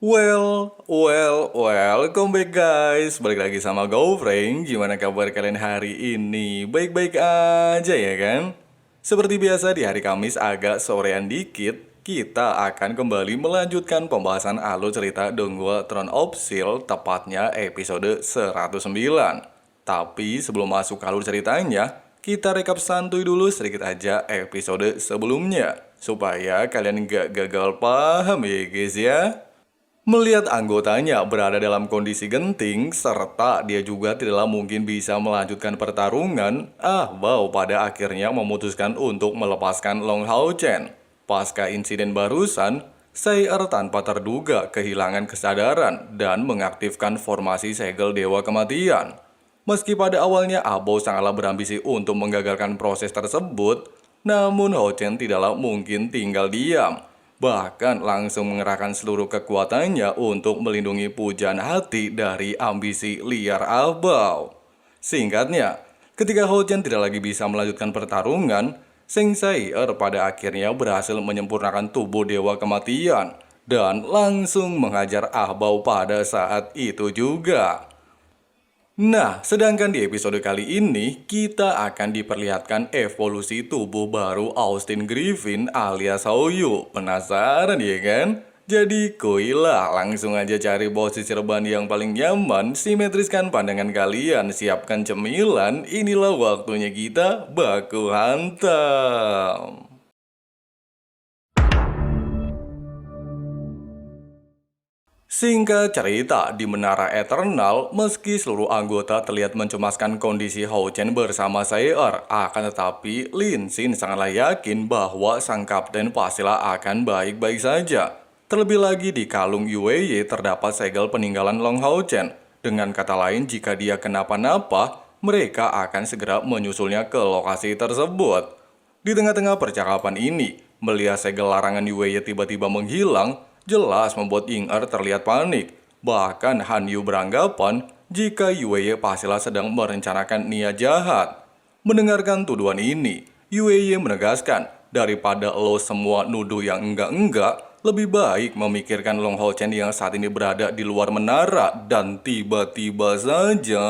Welcome back guys. Balik lagi sama GoFrank. Gimana kabar kalian hari ini? Baik-baik aja ya kan? Seperti biasa di hari Kamis agak sorean dikit, kita akan kembali melanjutkan pembahasan alur cerita Donggua Throne of Steel, tepatnya episode 109. Tapi sebelum masuk ke alur ceritanya, kita rekap santuy dulu sedikit aja episode sebelumnya, supaya kalian gak gagal paham ya guys ya. Melihat anggotanya berada dalam kondisi genting, serta dia juga tidaklah mungkin bisa melanjutkan pertarungan, Bao pada akhirnya memutuskan untuk melepaskan Long Hao Chen. Pasca insiden barusan, Sai-Er tanpa terduga kehilangan kesadaran dan mengaktifkan formasi segel Dewa Kematian. Meski pada awalnya Bao sangatlah berambisi untuk menggagalkan proses tersebut, namun Hao Chen tidaklah mungkin tinggal diam. Bahkan langsung mengerahkan seluruh kekuatannya untuk melindungi pujaan hati dari ambisi liar Bao. Singkatnya, ketika Hao Chen tidak lagi bisa melanjutkan pertarungan, Seng Sai-Er pada akhirnya berhasil menyempurnakan tubuh Dewa Kematian dan langsung menghajar Bao pada saat itu juga. Nah, sedangkan di episode kali ini, kita akan diperlihatkan evolusi tubuh baru Austin Griffin alias Hao Yu. Penasaran ya kan? Jadi koilah, langsung aja cari posisi rebahan yang paling nyaman, simetriskan pandangan kalian, siapkan cemilan, inilah waktunya kita baku hantam. Singkat cerita, di Menara Eternal, meski seluruh anggota terlihat mencemaskan kondisi Hao Chen bersama Sai-Er, akan tetapi Lin Xin sangatlah yakin bahwa sang kapten pastilah akan baik-baik saja. Terlebih lagi di kalung Yueye terdapat segel peninggalan Long Hao Chen. Dengan kata lain, jika dia kenapa-napa, mereka akan segera menyusulnya ke lokasi tersebut. Di tengah-tengah percakapan ini, melihat segel larangan Yueye tiba-tiba menghilang, jelas membuat Ying-Er terlihat panik. Bahkan Han Yu beranggapan jika Yueye pastilah sedang merencanakan niat jahat. Mendengarkan tuduhan ini, Yueye menegaskan, daripada lo semua nuduh yang enggak-enggak, lebih baik memikirkan Long Hao Chen yang saat ini berada di luar menara dan tiba-tiba saja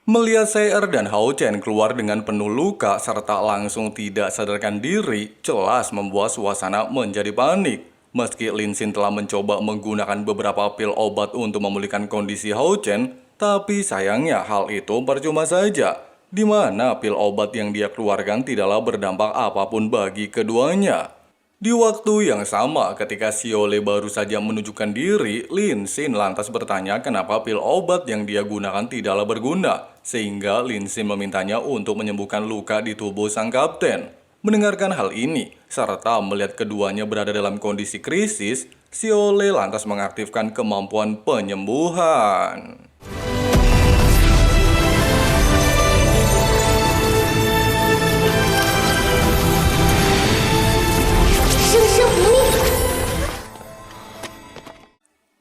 melihat Sai-Er dan Hao Chen keluar dengan penuh luka serta langsung tidak sadarkan diri, jelas membuat suasana menjadi panik. Meski Lin Xin telah mencoba menggunakan beberapa pil obat untuk memulihkan kondisi Hao Chen, tapi sayangnya hal itu percuma saja, di mana pil obat yang dia keluarkan tidaklah berdampak apapun bagi keduanya. Di waktu yang sama, ketika Xiaole baru saja menunjukkan diri, Lin Xin lantas bertanya kenapa pil obat yang dia gunakan tidaklah berguna, sehingga Lin Xin memintanya untuk menyembuhkan luka di tubuh sang kapten. Mendengarkan hal ini, serta melihat keduanya berada dalam kondisi krisis, Xiaole lantas mengaktifkan kemampuan penyembuhan.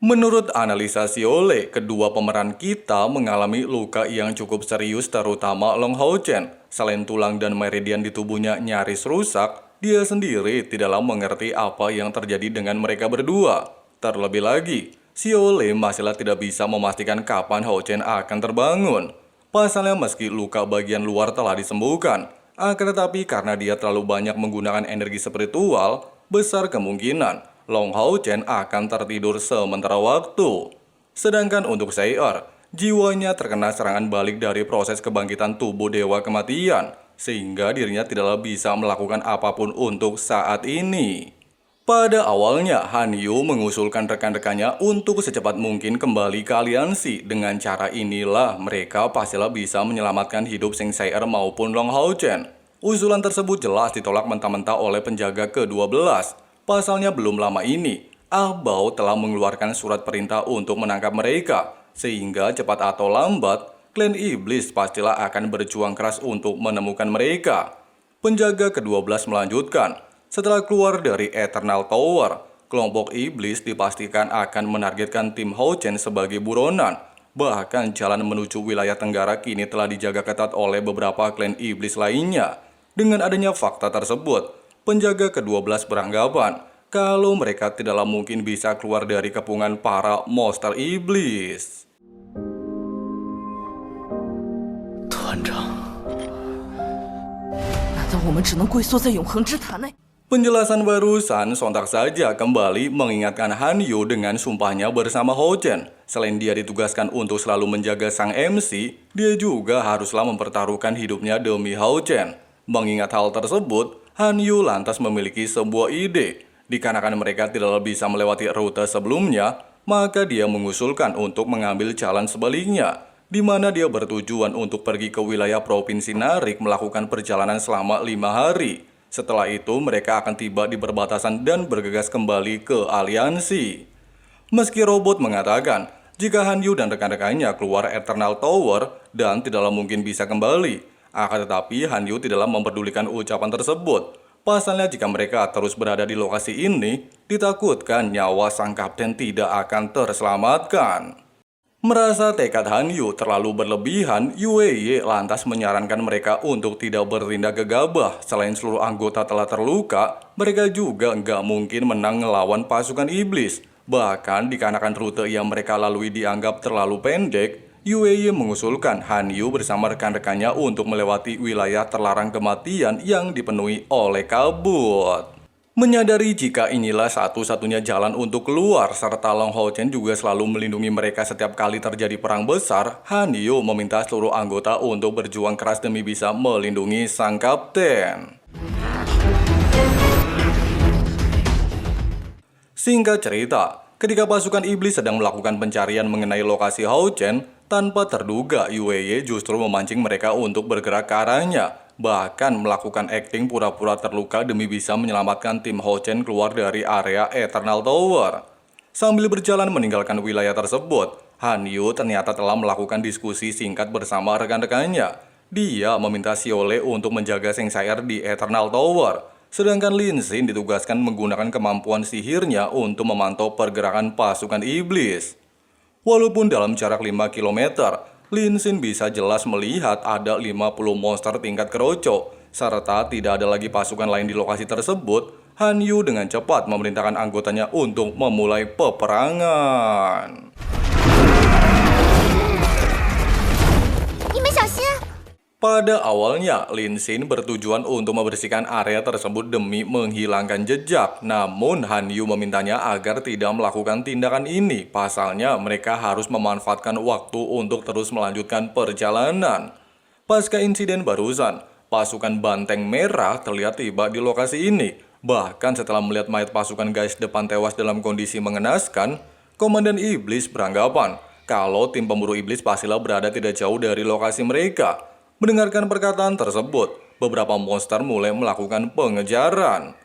Menurut analisa Xiaole, kedua pemeran kita mengalami luka yang cukup serius terutama Long Hao Chen. Selain tulang dan meridian di tubuhnya nyaris rusak, dia sendiri tidaklah mengerti apa yang terjadi dengan mereka berdua. Terlebih lagi, Xiaole masihlah tidak bisa memastikan kapan Hao Chen akan terbangun. Pasalnya meski luka bagian luar telah disembuhkan, akan tetapi karena dia terlalu banyak menggunakan energi spiritual, besar kemungkinan Long Hao Chen akan tertidur sementara waktu. Sedangkan untuk Sai-Er, jiwanya terkena serangan balik dari proses kebangkitan tubuh Dewa Kematian, sehingga dirinya tidaklah bisa melakukan apapun untuk saat ini. Pada awalnya, Han Yu mengusulkan rekan-rekannya untuk secepat mungkin kembali ke aliansi. Dengan cara inilah mereka pastilah bisa menyelamatkan hidup Seng Sai-Er maupun Long Hao Chen. Usulan tersebut jelas ditolak mentah-mentah oleh penjaga ke-12. Pasalnya belum lama ini, Bao telah mengeluarkan surat perintah untuk menangkap mereka, sehingga cepat atau lambat, klan iblis pastilah akan berjuang keras untuk menemukan mereka. Penjaga ke-12 melanjutkan, setelah keluar dari Eternal Tower, kelompok iblis dipastikan akan menargetkan tim Hao Chen sebagai buronan. Bahkan jalan menuju wilayah Tenggara kini telah dijaga ketat oleh beberapa klan iblis lainnya. Dengan adanya fakta tersebut, penjaga ke-12 beranggapan kalau mereka tidaklah mungkin bisa keluar dari kepungan para monster iblis. 团长，难道我们只能龟缩在永恒之塔内？ Penjelasan barusan sontak saja kembali mengingatkan Han Yu dengan sumpahnya bersama Hou Chen. Selain dia ditugaskan untuk selalu menjaga sang MC, dia juga haruslah mempertaruhkan hidupnya demi Hou Chen. Mengingat hal tersebut, Han Yu lantas memiliki sebuah ide. Dikarenakan mereka tidak bisa melewati rute sebelumnya, maka dia mengusulkan untuk mengambil jalan sebaliknya, di mana dia bertujuan untuk pergi ke wilayah Provinsi Narik melakukan perjalanan selama 5 hari. Setelah itu mereka akan tiba di perbatasan dan bergegas kembali ke aliansi. Meski robot mengatakan jika Han Yu dan rekan-rekannya keluar Eternal Tower dan tidaklah mungkin bisa kembali, akan tetapi Han Yu tidaklah memperdulikan ucapan tersebut. Pasalnya jika mereka terus berada di lokasi ini, ditakutkan nyawa sang kapten tidak akan terselamatkan. Merasa tekad Han Yu terlalu berlebihan, Yue lantas menyarankan mereka untuk tidak bertindak gegabah. Selain seluruh anggota telah terluka, mereka juga nggak mungkin menang ngelawan pasukan iblis. Bahkan dikarenakan rute yang mereka lalui dianggap terlalu pendek, Yue mengusulkan Han Yu bersama rekan-rekannya untuk melewati wilayah terlarang kematian yang dipenuhi oleh kabut. Menyadari jika inilah satu-satunya jalan untuk keluar, serta Long Hou Chen juga selalu melindungi mereka setiap kali terjadi perang besar, Han Yu meminta seluruh anggota untuk berjuang keras demi bisa melindungi sang kapten. Singkat cerita, ketika pasukan iblis sedang melakukan pencarian mengenai lokasi Hou Chen, tanpa terduga Yue justru memancing mereka untuk bergerak ke arahnya. Bahkan melakukan akting pura-pura terluka demi bisa menyelamatkan tim Hou Chen keluar dari area Eternal Tower. Sambil berjalan meninggalkan wilayah tersebut, Han Yu ternyata telah melakukan diskusi singkat bersama rekan-rekannya. Dia meminta Xiaole untuk menjaga Sengshire di Eternal Tower, sedangkan Lin Xin ditugaskan menggunakan kemampuan sihirnya untuk memantau pergerakan pasukan iblis. Walaupun dalam jarak 5 km, Lin Xin bisa jelas melihat ada 50 monster tingkat keroco, serta tidak ada lagi pasukan lain di lokasi tersebut. Han Yu dengan cepat memerintahkan anggotanya untuk memulai peperangan. Pada awalnya, Lin Xin bertujuan untuk membersihkan area tersebut demi menghilangkan jejak. Namun, Han Yu memintanya agar tidak melakukan tindakan ini. Pasalnya, mereka harus memanfaatkan waktu untuk terus melanjutkan perjalanan. Pasca insiden barusan, pasukan Banteng Merah terlihat tiba di lokasi ini. Bahkan setelah melihat mayat pasukan guys depan tewas dalam kondisi mengenaskan, Komandan Iblis beranggapan kalau tim pemburu iblis pastilah berada tidak jauh dari lokasi mereka. Mendengarkan perkataan tersebut, beberapa monster mulai melakukan pengejaran.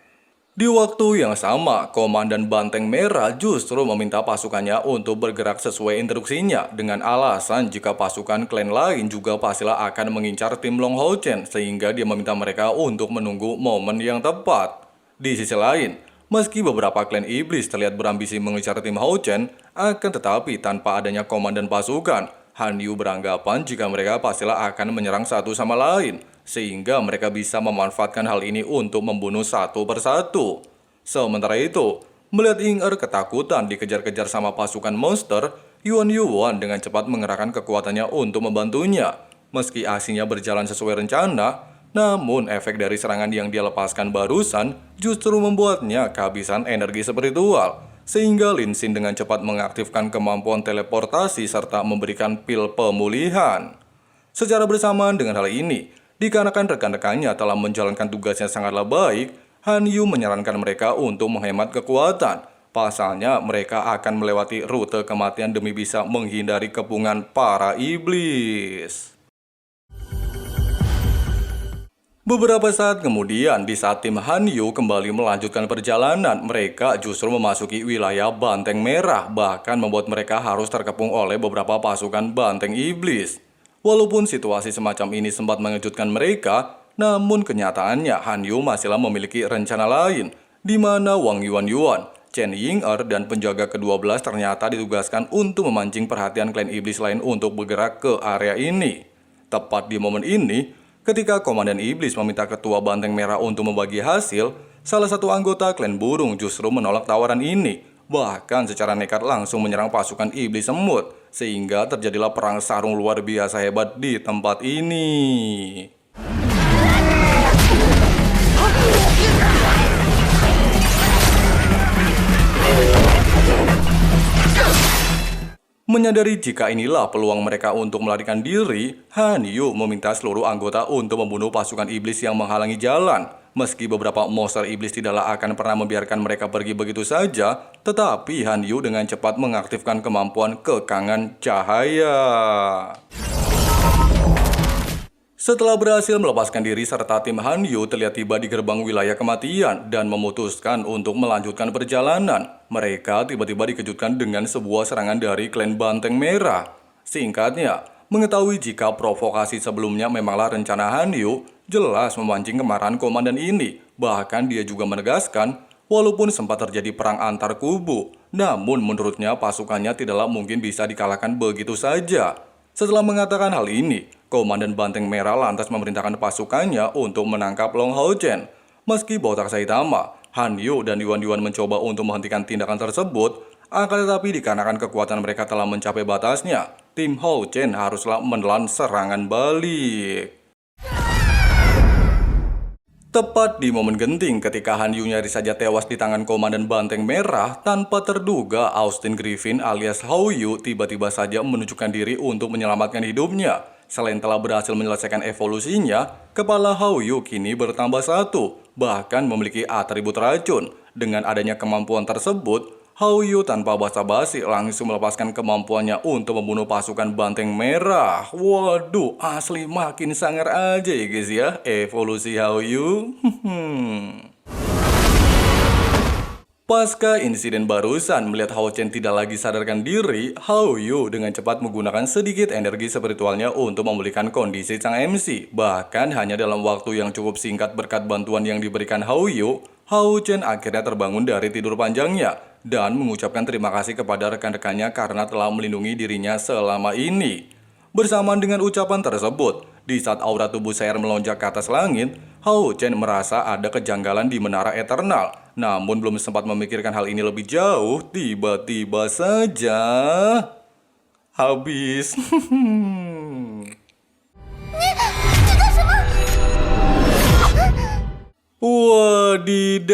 Di waktu yang sama, Komandan Banteng Merah justru meminta pasukannya untuk bergerak sesuai instruksinya dengan alasan jika pasukan klan lain juga pastilah akan mengincar tim Long Hou Chen, sehingga dia meminta mereka untuk menunggu momen yang tepat. Di sisi lain, meski beberapa klan iblis terlihat berambisi mengincar tim Hou Chen, akan tetapi tanpa adanya komandan pasukan, Han Yu beranggapan jika mereka pastilah akan menyerang satu sama lain, sehingga mereka bisa memanfaatkan hal ini untuk membunuh satu persatu. Sementara itu, melihat Ying-er ketakutan dikejar-kejar sama pasukan monster, Yuan Yuan dengan cepat mengerahkan kekuatannya untuk membantunya. Meski aksinya berjalan sesuai rencana, namun efek dari serangan yang dia lepaskan barusan justru membuatnya kehabisan energi spiritual. Sehingga Lin Xin dengan cepat mengaktifkan kemampuan teleportasi serta memberikan pil pemulihan. Secara bersamaan dengan hal ini, dikarenakan rekan-rekannya telah menjalankan tugasnya sangatlah baik, Han Yu menyarankan mereka untuk menghemat kekuatan. Pasalnya mereka akan melewati rute kematian demi bisa menghindari kepungan para iblis. Beberapa saat kemudian, di saat tim Han Yu kembali melanjutkan perjalanan, mereka justru memasuki wilayah Banteng Merah, bahkan membuat mereka harus terkepung oleh beberapa pasukan Banteng Iblis. Walaupun situasi semacam ini sempat mengejutkan mereka, namun kenyataannya Han Yu masihlah memiliki rencana lain, di mana Wang Yuan, Chen Ying-er, dan penjaga ke-12 ternyata ditugaskan untuk memancing perhatian klan iblis lain untuk bergerak ke area ini. Tepat di momen ini, ketika Komandan Iblis meminta Ketua Banteng Merah untuk membagi hasil, Salah satu anggota klan burung justru menolak tawaran ini, bahkan secara nekat langsung menyerang pasukan iblis semut, sehingga terjadilah perang sarung luar biasa hebat di tempat ini. Menyadari jika inilah peluang mereka untuk melarikan diri, Han Yu meminta seluruh anggota untuk membunuh pasukan iblis yang menghalangi jalan. Meski beberapa monster iblis tidaklah akan pernah membiarkan mereka pergi begitu saja, tetapi Han Yu dengan cepat mengaktifkan kemampuan kekangan cahaya. Setelah berhasil melepaskan diri serta tim Han Yu terlihat tiba di gerbang wilayah kematian dan memutuskan untuk melanjutkan perjalanan. Mereka tiba-tiba dikejutkan dengan sebuah serangan dari klan Banteng Merah. Singkatnya, mengetahui jika provokasi sebelumnya memanglah rencana Han Yu, jelas memancing kemarahan komandan ini. Bahkan dia juga menegaskan, walaupun sempat terjadi perang antar kubu, namun menurutnya pasukannya tidaklah mungkin bisa dikalahkan begitu saja. Setelah mengatakan hal ini, Komandan Banteng Merah lantas memerintahkan pasukannya untuk menangkap Long Hao Chen. Meski Botak Saitama, Han Yu dan Yuan Yuan mencoba untuk menghentikan tindakan tersebut, akan tetapi dikarenakan kekuatan mereka telah mencapai batasnya, tim Hao Chen haruslah menelan serangan balik. Tepat di momen genting ketika Han Yu nyaris saja tewas di tangan Komandan Banteng Merah, tanpa terduga Austin Griffin alias Hao Yu tiba-tiba saja menunjukkan diri untuk menyelamatkan hidupnya. Selain telah berhasil menyelesaikan evolusinya, kepala Hao Yu kini bertambah 1, bahkan memiliki atribut racun. Dengan adanya kemampuan tersebut, Hao Yu tanpa basa-basi langsung melepaskan kemampuannya untuk membunuh pasukan Banteng Merah. Waduh, asli makin sangar aja ya guys ya, evolusi Hao Yu. Pasca insiden barusan melihat Hao Chen tidak lagi sadarkan diri, Hao Yu dengan cepat menggunakan sedikit energi spiritualnya untuk memulihkan kondisi sang MC. Bahkan hanya dalam waktu yang cukup singkat berkat bantuan yang diberikan Hao Yu, Hao Chen akhirnya terbangun dari tidur panjangnya dan mengucapkan terima kasih kepada rekan-rekannya karena telah melindungi dirinya selama ini. Bersamaan dengan ucapan tersebut, di saat aura tubuh Sayer melonjak ke atas langit, Hao Chen merasa ada kejanggalan di menara eternal. Namun belum sempat memikirkan hal ini lebih jauh, tiba-tiba saja habis. Wadidaw,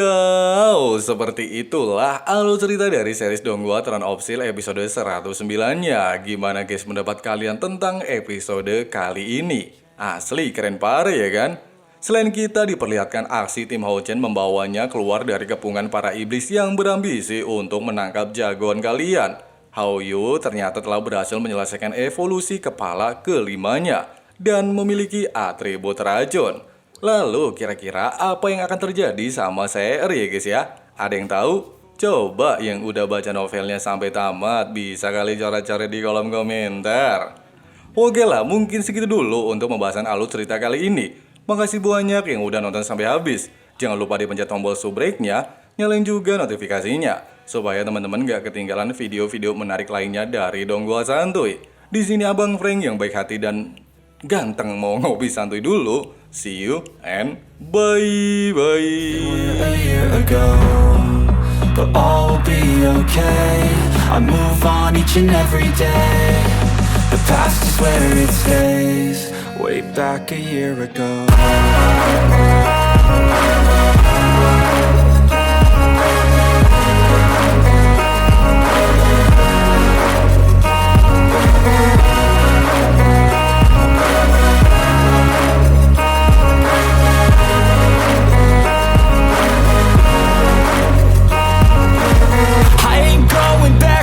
seperti itulah alur cerita dari series Donghua Throne of Steel episode 109-nya. Gimana guys pendapat kalian tentang episode kali ini? Asli keren parah ya kan? Selain kita diperlihatkan aksi tim Hao Chen membawanya keluar dari kepungan para iblis yang berambisi untuk menangkap jagoan kalian, Hao Yu ternyata telah berhasil menyelesaikan evolusi kepala kelimanya dan memiliki atribut racun. Lalu kira-kira apa yang akan terjadi sama Sayer ya guys ya? Ada yang tahu? Coba yang udah baca novelnya sampai tamat bisa kali coret-coret di kolom komentar. Oke lah, mungkin segitu dulu untuk pembahasan alur cerita kali ini. Makasih banyak yang udah nonton sampai habis. Jangan lupa dipencet tombol subscribe-nya, nyalain juga notifikasinya supaya teman-teman gak ketinggalan video-video menarik lainnya dari Donghua Santuy. Di sini Abang Frank yang baik hati dan ganteng mau ngopi santuy dulu. See you and bye-bye. A year ago, but all will be okay. I move on each and every day. The past is where it stays. Way back a year ago.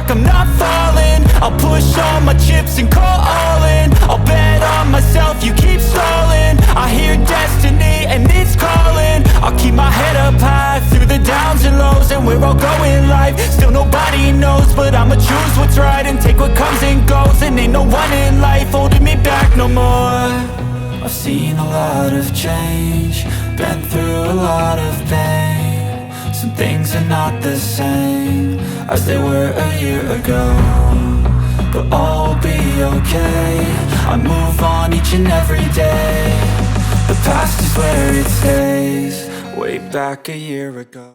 I'm not falling. I'll push all my chips and call all in. I'll bet on myself, you keep stalling. I hear destiny and it's calling. I'll keep my head up high through the downs and lows. And we're all going live, still nobody knows. But I'ma choose what's right and take what comes and goes. And ain't no one in life holding me back no more. I've seen a lot of change, been through a lot of pain. Some things are not the same as they were a year ago, but all will be okay. I move on each and every day. The past is where it stays, way back a year ago.